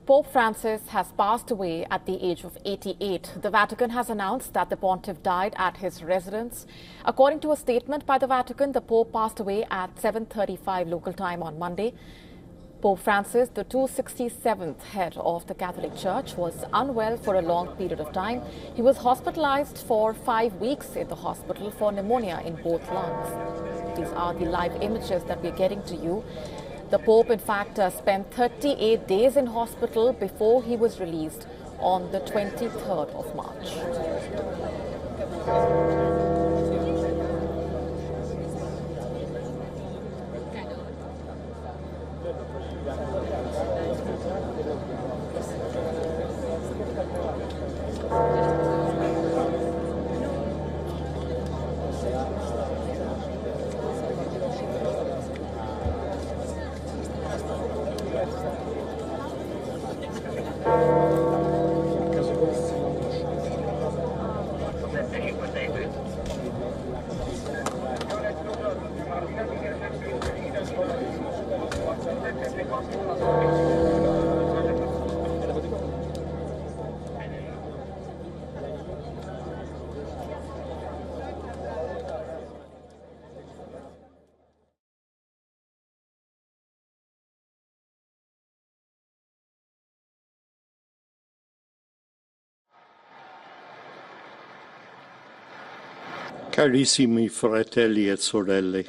Pope Francis has passed away at the age of 88. The Vatican has announced that the pontiff died at his residence. According to a statement by the Vatican, the Pope passed away at 7:35 local time on Monday. Pope Francis, the 267th head of the Catholic Church, was unwell for a long period of time. He was hospitalized for 5 weeks in the hospital for pneumonia in both lungs. These are the live images that we're getting to you. The Pope, in fact, spent 38 days in hospital before he was released on the 23rd of March. Carissimi fratelli e sorelle.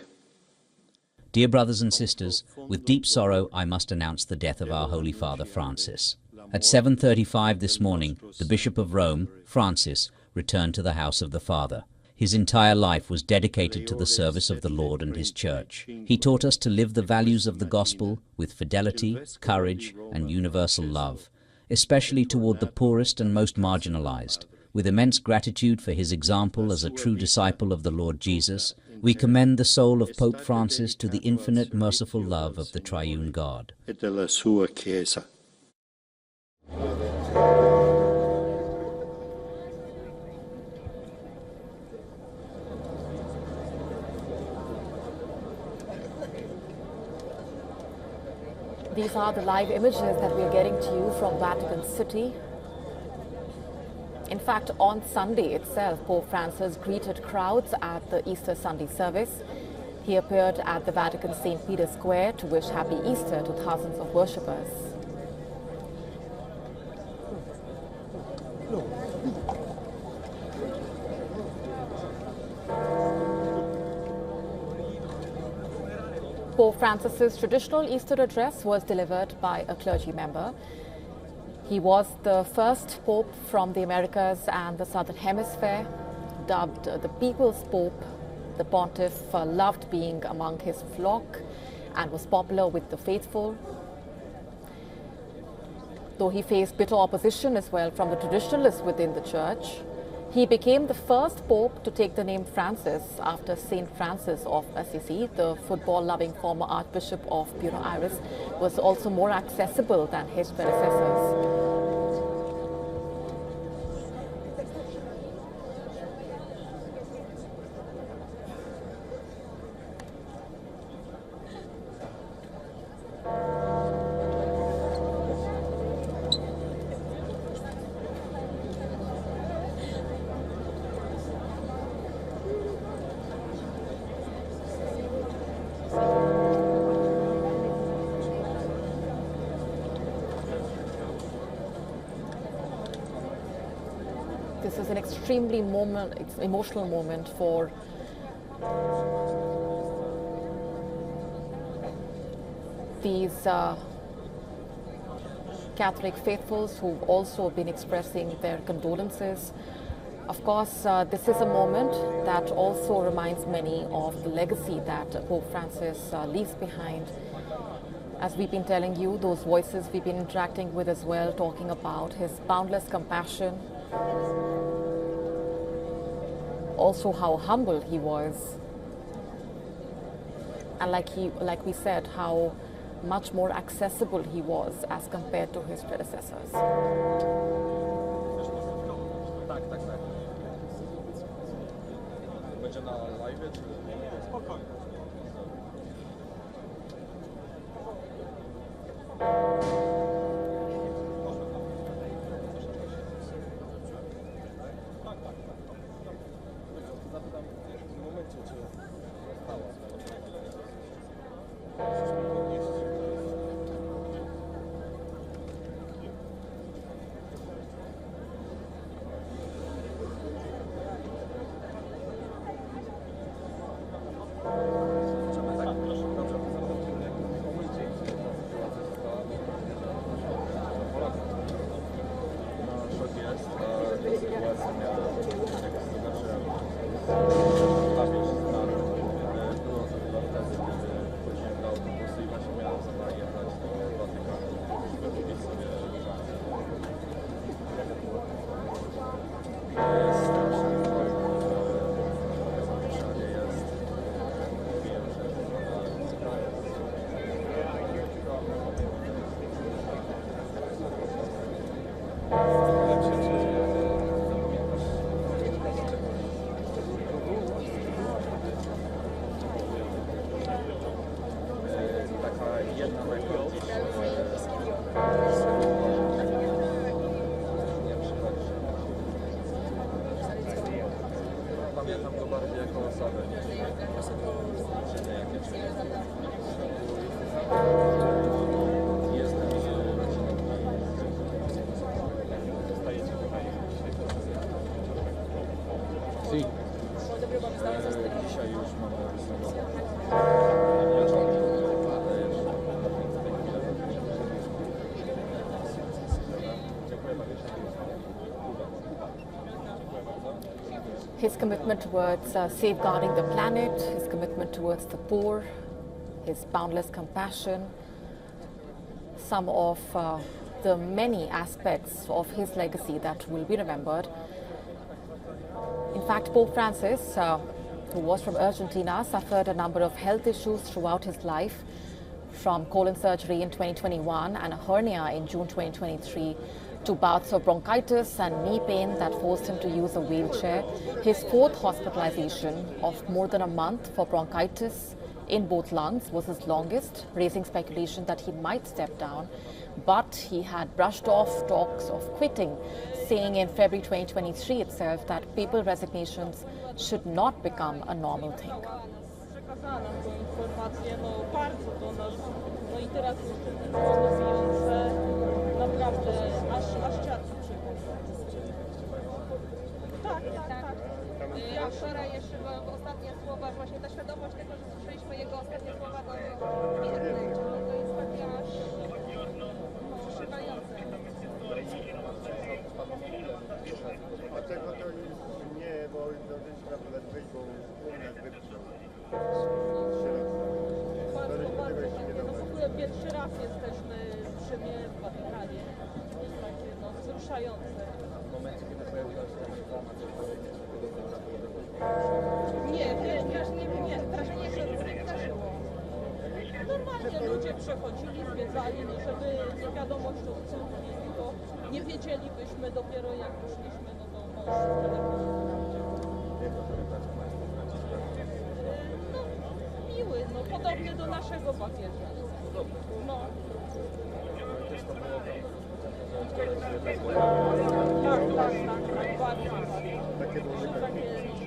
Dear brothers and sisters, with deep sorrow I must announce the death of our Holy Father Francis. At 7:35 this morning, the Bishop of Rome, Francis, returned to the house of the Father. His entire life was dedicated to the service of the Lord and His Church. He taught us to live the values of the Gospel with fidelity, courage, and universal love, especially toward the poorest and most marginalized. With immense gratitude for his example as a true disciple of the Lord Jesus, we commend the soul of Pope Francis to the infinite merciful love of the triune God. E della sua Chiesa. These are the live images that we're getting to you from Vatican City. In fact, on Sunday itself, Pope Francis greeted crowds at the Easter Sunday service. He appeared at the Vatican St. Peter's Square to wish Happy Easter to thousands of worshippers. Pope Francis's traditional Easter address was delivered by a clergy member. He was the first pope from the Americas and the Southern Hemisphere, dubbed the People's Pope. The pontiff loved being among his flock and was popular with the faithful. Though he faced bitter opposition as well from the traditionalists within the church, he became the first pope to take the name Francis after Saint Francis of Assisi. The football-loving former Archbishop of Buenos Aires was also more accessible than his predecessors. This is an extremely emotional moment for these Catholic faithfuls who've also been expressing their condolences. Of course, this is a moment that also reminds many of the legacy that Pope Francis leaves behind. As we've been telling you, those voices we've been interacting with as well, talking about his boundless compassion, also how humble he was, and like we said, how much more accessible he was as compared to his predecessors. Pamiętam go bardziej jako osobę niż czyny jakieś. Jestem dzisiaj już mamy His commitment towards safeguarding the planet, his commitment towards the poor, his boundless compassion, some of the many aspects of his legacy that will be remembered. In fact, Pope Francis, who was from Argentina, suffered a number of health issues throughout his life, from colon surgery in 2021 and a hernia in June 2023, to bouts of bronchitis and knee pain that forced him to use a wheelchair. His fourth hospitalization of more than a month for bronchitis in both lungs was his longest, raising speculation that he might step down. But he had brushed off talks of quitting, saying in February 2023 itself that papal resignations should not become a normal thing. Naprawdę, aż ciarki przychodzą. Tak. Ja wczoraj jeszcze ostatnie słowa, właśnie ta świadomość tego, że słyszeliśmy jego ostatnie słowa do pięknej, to jest takie aż używające. Dlatego to nie, bo to jest naprawdę wyjść, bo u nas wyprzał. Bardzo, w ogóle pierwszy raz jesteśmy przy mnie w Watykanie. To jest takie wzruszające. w momencie, kiedy pojawiła się ta reklama, Nie, wrażenie się zdarzyło. Normalnie ludzie przechodzili, zwiedzali, no żeby nie wiadomość od cudów, tylko nie wiedzielibyśmy dopiero jak poszliśmy, no to mąż z telefonem. Miły, podobny do naszego papieża. No. Tak, bardzo. Takie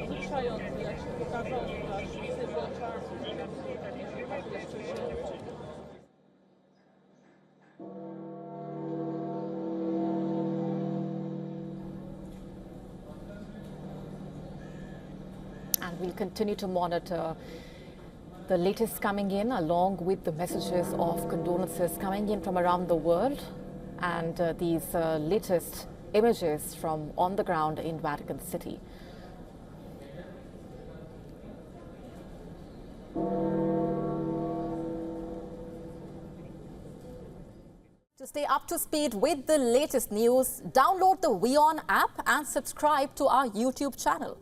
wzruszające, jak się pokazał nasz symbol czasu. Jeszcze się... And we'll continue to monitor the latest coming in, along with the messages of condolences coming in from around the world, and these latest images from on the ground in Vatican City. To stay up to speed with the latest news, download the WION app and subscribe to our YouTube channel.